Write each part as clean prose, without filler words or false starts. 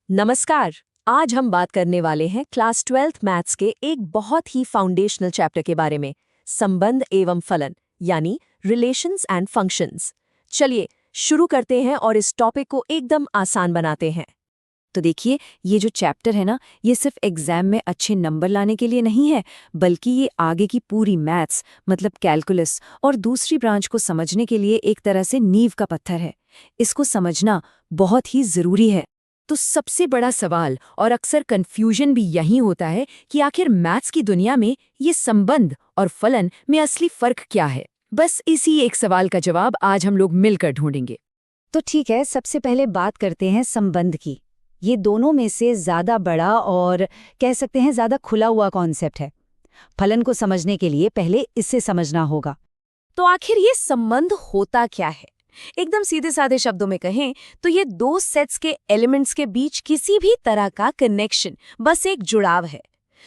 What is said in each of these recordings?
नमस्कार। आज हम बात करने वाले हैं क्लास 12th मैथ्स के एक बहुत ही फाउंडेशनल चैप्टर के बारे में, संबंध एवं फलन, यानी रिलेशंस एंड फंक्शंस। चलिए शुरू करते हैं और इस टॉपिक को एकदम आसान बनाते हैं। तो देखिए, ये जो चैप्टर है ना, ये सिर्फ एग्जाम में अच्छे नंबर लाने के लिए नहीं है, बल्कि ये आगे की पूरी मैथ्स मतलब कैलकुलस और दूसरी ब्रांच को समझने के लिए एक तरह से नींव का पत्थर है। इसको समझना बहुत ही जरूरी है। तो सबसे बड़ा सवाल और अक्सर कंफ्यूजन भी यही होता है कि आखिर मैथ्स की दुनिया में ये संबंध और फलन में असली फर्क क्या है। बस इसी एक सवाल का जवाब आज हम लोग मिलकर ढूंढेंगे। तो ठीक है, सबसे पहले बात करते हैं संबंध की। ये दोनों में से ज़्यादा बड़ा और कह सकते हैं ज़्यादा खुला हुआ कॉन्सेप्ट है। फलन को समझने के लिए पहले इससे समझना होगा। तो आखिर ये संबंध होता क्या है? एकदम सीधे साधे शब्दों में कहें तो ये दो सेट्स के एलिमेंट्स के बीच किसी भी तरह का कनेक्शन, बस एक जुड़ाव है।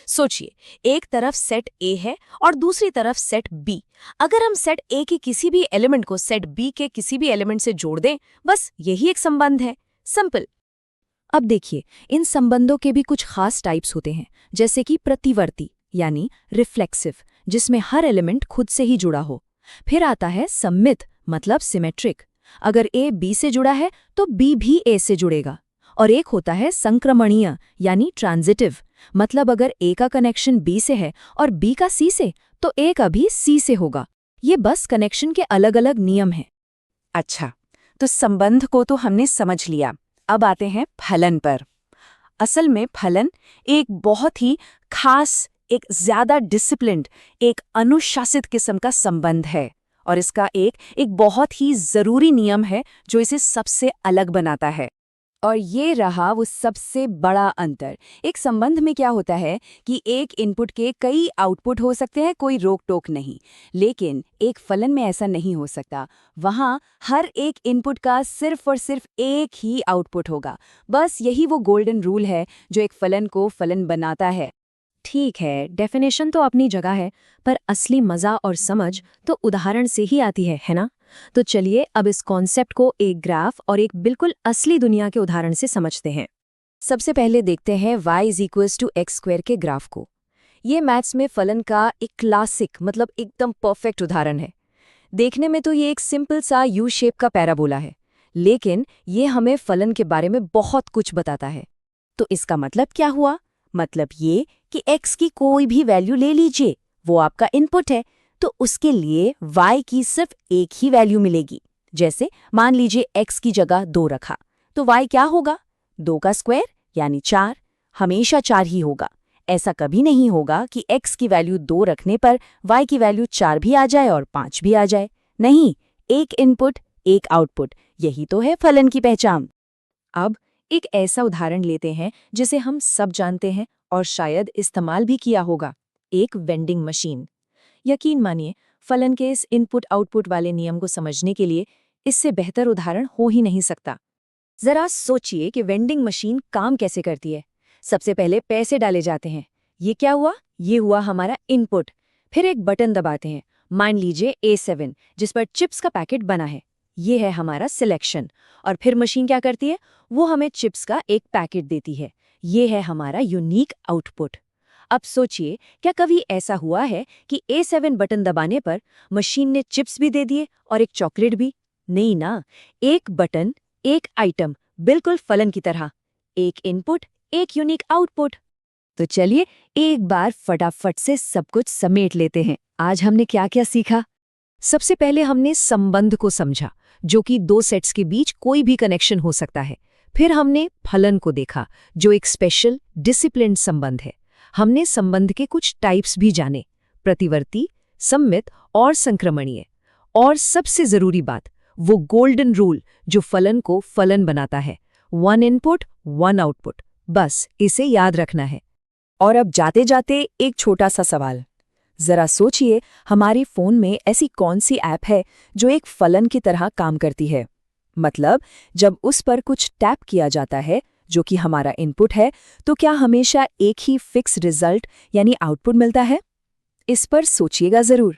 सोचिए, एक तरफ सेट ए है और दूसरी तरफ सेट बी। अगर हम सेट ए के किसी भी एलिमेंट को सेट बी के किसी भी एलिमेंट से जोड़ दें, बस यही एक संबंध है। सिंपल। अब देखिए, इन संबंधों के भी कुछ खास टाइप्स होते हैं, जैसे कि प्रतिवर्ती यानी रिफ्लेक्सिव, जिसमें हर एलिमेंट खुद से ही जुड़ा हो। फिर आता है सममित मतलब सिमेट्रिक, अगर ए बी से जुड़ा है तो बी भी ए से जुड़ेगा। और एक होता है संक्रमणीय यानी ट्रांजिटिव, मतलब अगर ए का कनेक्शन बी से है और बी का सी से, तो ए का भी सी से होगा। ये बस कनेक्शन के अलग अलग नियम हैं। अच्छा, तो संबंध को तो हमने समझ लिया। अब आते हैं फलन पर। असल में फलन एक बहुत ही खास, एक ज्यादा डिसिप्लिन्ड, एक अनुशासित किस्म का संबंध है, और इसका एक बहुत ही जरूरी नियम है जो इसे सबसे अलग बनाता है। और ये रहा वो सबसे बड़ा अंतर। एक संबंध में क्या होता है कि एक इनपुट के कई आउटपुट हो सकते हैं, कोई रोक टोक नहीं। लेकिन एक फलन में ऐसा नहीं हो सकता। वहाँ हर एक इनपुट का सिर्फ और सिर्फ एक ही आउटपुट होगा। बस यही वो गोल्डन रूल है जो एक फलन को फलन बनाता है। ठीक है, डेफिनेशन तो अपनी जगह है, पर असली मजा और समझ तो उदाहरण से ही आती है ना? तो चलिए अब इस कॉन्सेप्ट को एक ग्राफ और एक बिल्कुल असली दुनिया के उदाहरण से समझते हैं। सबसे पहले देखते हैं y=x² के ग्राफ को। ये मैथ्स में फलन का एक क्लासिक मतलब एकदम परफेक्ट उदाहरण है। देखने में तो ये एक सिंपल सा यू शेप का पैराबोला है, लेकिन ये हमें फलन के बारे में बहुत कुछ बताता है। तो इसका मतलब क्या हुआ? मतलब ये कि x की कोई भी वैल्यू ले लीजिए, वो आपका इनपुट है, तो उसके लिए y की सिर्फ एक ही वैल्यू मिलेगी। जैसे मान लीजिए x की जगह 2 रखा, तो y क्या होगा? 2 का स्क्वायर यानी 4, हमेशा 4 ही होगा। ऐसा कभी नहीं होगा कि x की वैल्यू 2 रखने पर y की वैल्यू 4 भी आ जाए और 5 भी आ जाए। नहीं, एक इनपुट एक आउटपुट, यही तो है फलन की पहचान। अब एक ऐसा उदाहरण लेते हैं जिसे हम सब जानते हैं और शायद इस्तेमाल भी किया होगा, एक वेंडिंग मशीन। यकीन मानिए, फलन के इस इनपुट आउटपुट वाले नियम को समझने के लिए इससे बेहतर उदाहरण हो ही नहीं सकता। जरा सोचिए कि वेंडिंग मशीन काम कैसे करती है। सबसे पहले पैसे डाले जाते हैं। ये क्या हुआ? ये हुआ हमारा इनपुट। फिर एक बटन दबाते हैं, मान लीजिए A7, जिस पर चिप्स का पैकेट बना है। ये है हमारा सिलेक्शन। और फिर मशीन क्या करती है? वो हमें चिप्स का एक पैकेट देती है। ये है हमारा यूनिक आउटपुट। अब सोचिए, क्या कभी ऐसा हुआ है कि A7 बटन दबाने पर मशीन ने चिप्स भी दे दिए और एक चॉकलेट भी? नहीं ना। एक बटन, एक आइटम, बिल्कुल फलन की तरह। एक इनपुट, एक यूनिक आउटपुट। तो चलिए एक बार फटाफट से सब कुछ समेट लेते हैं। आज हमने क्या क्या सीखा? सबसे पहले हमने संबंध को समझा, जो कि दो सेट्स के बीच कोई भी कनेक्शन हो सकता है। फिर हमने फलन को देखा, जो एक स्पेशल डिसिप्लिन्ड संबंध है। हमने संबंध के कुछ टाइप्स भी जाने, प्रतिवर्ती, सममित और संक्रमणीय। और सबसे जरूरी बात, वो गोल्डन रूल जो फलन को फलन बनाता है, 1 इनपुट 1 आउटपुट। बस इसे याद रखना है। और अब जाते जाते एक छोटा सा सवाल। जरा सोचिए, हमारे फोन में ऐसी कौन सी ऐप है जो एक फलन की तरह काम करती है? मतलब जब उस पर कुछ टैप किया जाता है, जो कि हमारा इनपुट है, तो क्या हमेशा एक ही फिक्स रिजल्ट यानी आउटपुट मिलता है? इस पर सोचिएगा जरूर।